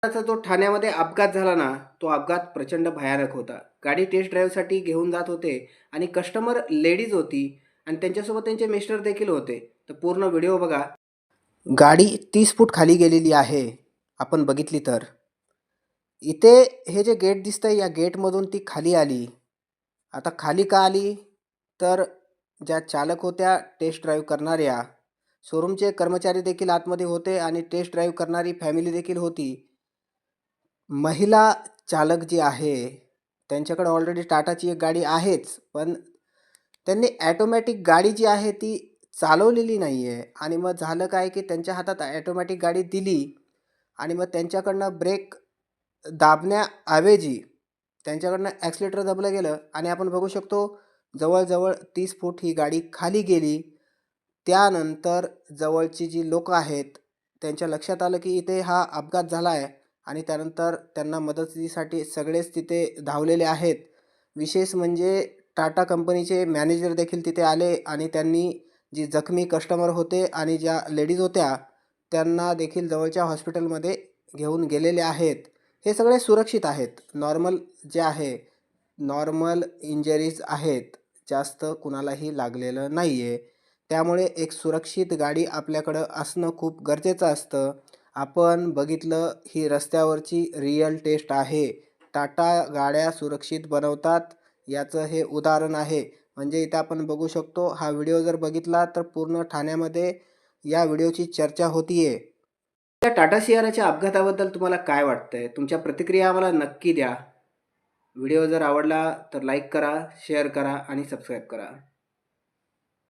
चा जो ठाण्यामध्ये अपघात झाला ना, तो अपघात प्रचंड भयानक होता. गाडी टेस्ट ड्राईव्हसाठी घेऊन जात होते आणि कस्टमर लेडीज होती आणि त्यांच्यासोबत त्यांचे मिस्टर देखील होते. तर पूर्ण व्हिडिओ बघा. गाडी 30 फूट खाली गेलेली आहे. आपण बघितली तर. इथे हे जे गेट दिसतंय या गेटमधून ती खाली आली. आता खाली का आली? तर ज्या चालक होत्या टेस्ट ड्राईव्ह करणाऱ्या, शोरूमचे कर्मचारी देखील आतमध्ये होते आणि टेस्ट ड्राईव्ह करणारी फॅमिली देखील होती. महिला चालक जी आहे, त्यांच्याकडे ऑलरेडी टाटाची एक गाडी आहेच, पण त्यांनी ॲटोमॅटिक गाडी जी आहे ती चालवलेली नाही आहे आणि मग झालं काय, की त्यांच्या हातात ॲटोमॅटिक गाडी दिली आणि मग त्यांच्याकडनं ब्रेक दाबण्याऐवजी त्यांच्याकडनं ॲक्सिलेटर दाबलं गेलं आणि आपण बघू शकतो जवळ-जवळ 30 फूट ही गाडी खाली गेली. त्यानंतर जवळची जी लोकं आहेत, त्यांच्या लक्षात आलं की इथे हा अपघात झाला आहे आणि त्यानंतर त्यांना मदतीसाठी सगळेच तिथे धावलेले आहेत. विशेष म्हणजे टाटा कंपनीचे मॅनेजर देखील तिथे आले आणि त्यांनी जी जखमी कस्टमर होते आणि ज्या लेडीज होत्या, त्यांना देखील जवळच्या हॉस्पिटलमध्ये घेऊन गेलेले आहेत. हे सगळे सुरक्षित आहेत. नॉर्मल जे आहे, नॉर्मल इंजरीज आहेत. जास्त कुणालाही लागलेलं नाही आहे. त्यामुळे एक सुरक्षित गाडी आपल्याकडं असणं खूप गरजेचं असतं. आपण बघितलं ही रस्त्यावरची रिअल टेस्ट आहे. टाटा गाड्या सुरक्षित बनवतात याचं हे उदाहरण आहे. म्हणजे इथं आपण बघू शकतो हा व्हिडिओ जर बघितला तर पूर्ण ठाण्यामध्ये या व्हिडिओची चर्चा होतीये. त्या टाटा सियाराच्या अपघाताबद्दल तुम्हाला काय वाटतंय? तुमच्या प्रतिक्रिया आम्हाला नक्की द्या. व्हिडिओ जर आवडला तर लाईक करा, शेअर करा आणि सबस्क्राईब करा.